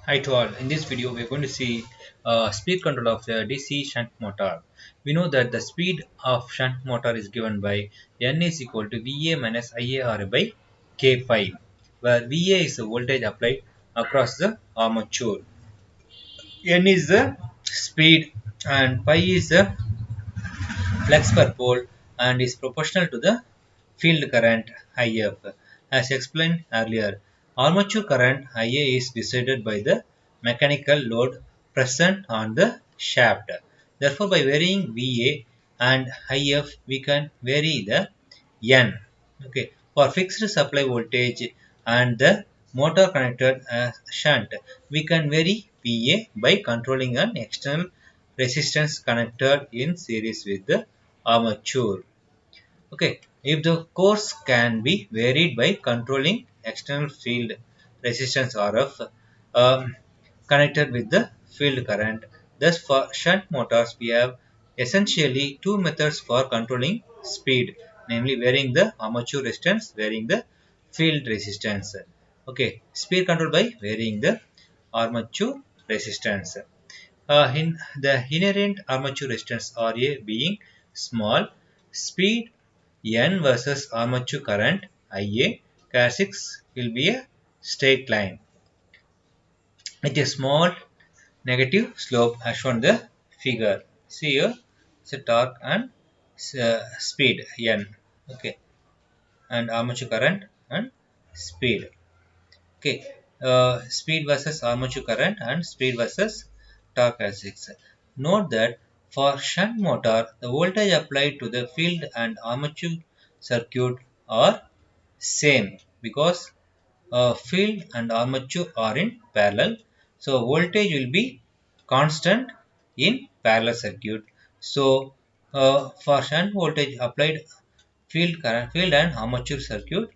Hi to all. In this video, we're going to see speed control of the DC shunt motor. We know that the speed of shunt motor is given by N is equal to VA minus IAR by K5, where VA is the voltage applied across the armature. N is the speed and pi is the flux per pole and is proportional to the field current IF. As explained earlier, armature current IA is decided by the mechanical load present on the shaft. Therefore, by varying VA and IF, we can vary the N. Okay. For fixed supply voltage and the motor connected as shunt, we can vary VA by controlling an external resistance connected in series with the armature. Okay, if the course can be varied by controlling external field resistance RF connected with the field current. Thus, for shunt motors, we have essentially two methods for controlling speed, namely varying the armature resistance, varying the field resistance. Okay, speed control by varying the armature resistance. The inherent armature resistance RA being small, speed N versus armature current IA characteristics will be a straight line with a small negative slope as shown in the figure. See here, it's a torque and speed N. Okay, and armature current and speed. Okay, speed versus armature current and speed versus torque characteristics. Note that for shunt motor, the voltage applied to the field and armature circuit are same because field and armature are in parallel. So voltage will be constant in parallel circuit. So for shunt voltage applied field and armature circuit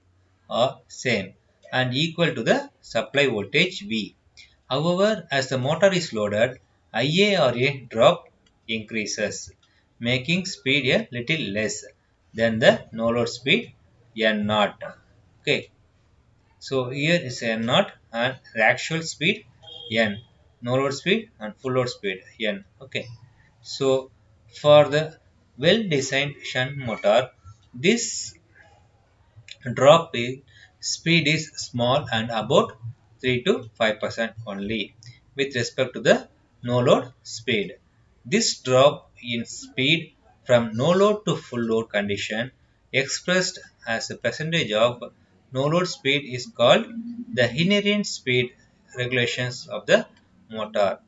are same and equal to the supply voltage V. However, as the motor is loaded, IARA drop increases, making speed a little less than the no load speed N naught. Okay, so here is N naught and the actual speed N, no load speed and full load speed N. Okay, so for the well designed shunt motor, this drop in speed is small and about 3 to 5% only with respect to the no load speed. This drop in speed from no load to full load condition expressed as a percentage of no load speed is called the inherent speed regulations of the motor.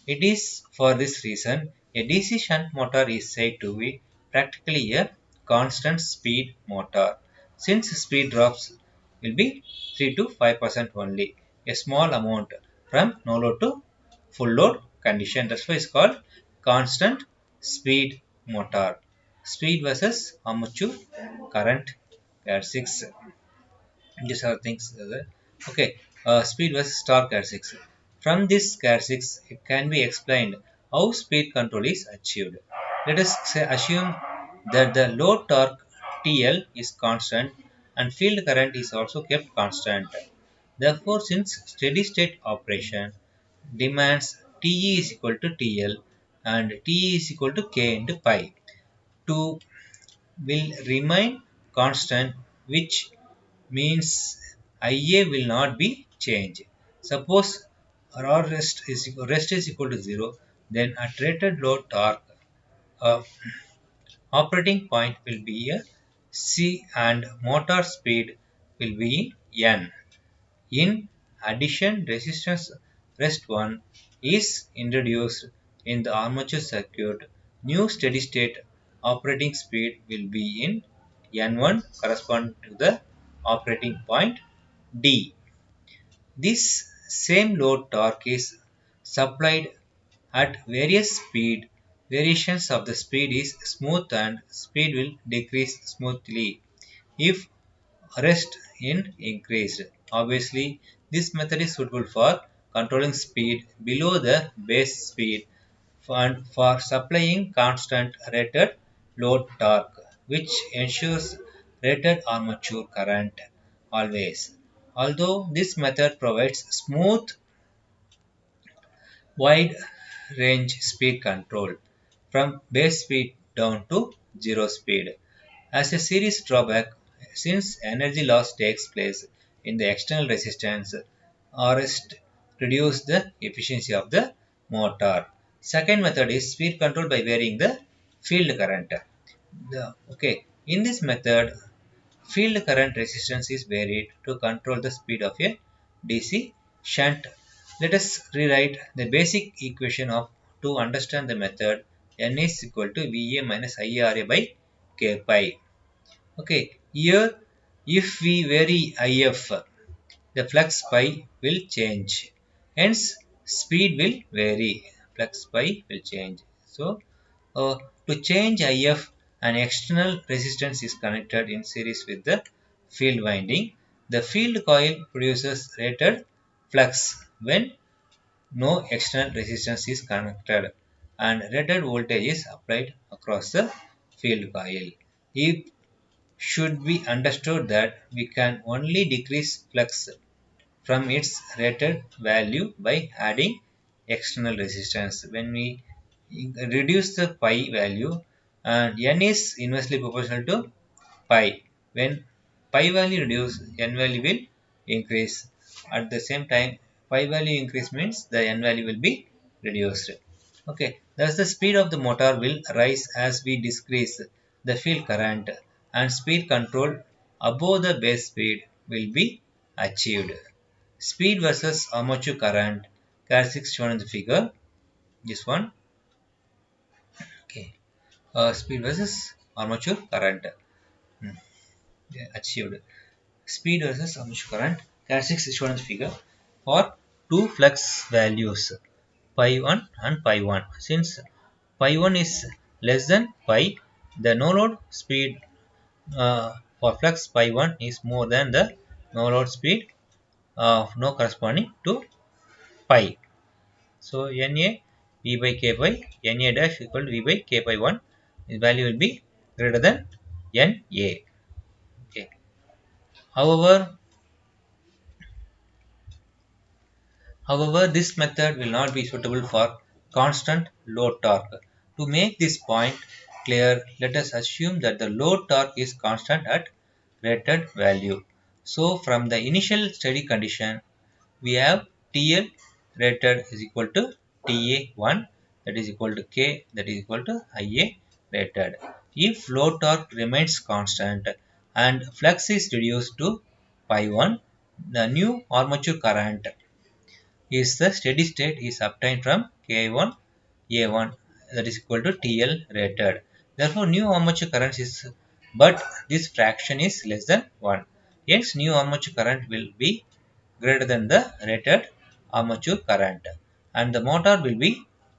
It is for this reason a DC shunt motor is said to be practically a constant speed motor. Since speed drops will be 3 to 5% only, a small amount from no load to full load condition. That's why it's called constant speed motor. Speed versus armature current characteristics. These are things. Okay, speed versus torque characteristics. From this characteristics, it can be explained how speed control is achieved. Let us assume that the load torque TL is constant and field current is also kept constant. Therefore, since steady state operation demands TE is equal to TL and TE is equal to K into pi, 2 will remain constant, which means IA will not be changed. Suppose rest is equal to 0, then at rated load torque, uh, operating point will be a C and motor speed will be N. In addition, resistance rest 1 is introduced in the armature circuit. New steady state operating speed will be in N1 corresponding to the operating point D. This same load torque is supplied at various speed. Variations of the speed is smooth and speed will decrease smoothly if rest in increased. Obviously, this method is suitable for controlling speed below the base speed and for supplying constant rated load torque, which ensures rated armature current always. Although this method provides smooth wide range speed control from base speed down to zero speed. As a serious drawback, since energy loss takes place in the external resistance, RST reduce the efficiency of the motor. Second method is speed control by varying the field current. In this method, field current resistance is varied to control the speed of a DC shunt. Let us rewrite the basic equation of to understand the method. N is equal to VA minus IARA by K pi. Here if we vary IF, the flux pi will change. Hence, speed will vary. Flux pi will change. So, uh, to change IF, an external resistance is connected in series with the field winding. The field coil produces rated flux when no external resistance is connected and rated voltage is applied across the field coil. It should be understood that we can only decrease flux from its rated value by adding external resistance. When we reduce the pi value, and n is inversely proportional to pi. When pi value reduce, n value will increase. At the same time, pi value increase means the n value will be reduced. Thus the speed of the motor will rise as we decrease the field current, and speed control above the base speed will be achieved. Speed versus armature current characteristics shown in the figure. This one. Okay. Speed versus armature current. Hmm, yeah, achieved. Speed versus armature current characteristics is shown in the figure for two flux values pi 1 and pi 1. Since pi 1 is less than pi, the no load speed for flux pi 1 is more than the no load speed of no corresponding to pi. So Na V by K by Na dash equal to V by K by 1. This value will be greater than Na. Okay. However, this method will not be suitable for constant load torque. To make this point clear, let us assume that the load torque is constant at rated value. So, from the initial steady condition, we have TL rated is equal to TA1, that is equal to K, that is equal to IA rated. If load torque remains constant and flux is reduced to pi 1, the new armature current is the steady state is obtained from K1 A1, that is equal to TL rated. Therefore, new armature current is, but this fraction is less than 1. Hence, new armature current will be greater than the rated armature current and the motor will be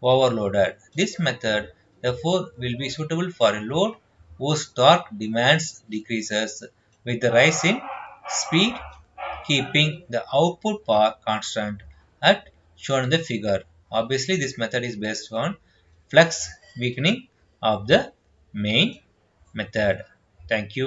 overloaded. This method therefore will be suitable for a load whose torque demands decreases with the rise in speed, keeping the output power constant at shown in the figure. Obviously this method is based on flux weakening of the main method. Thank you.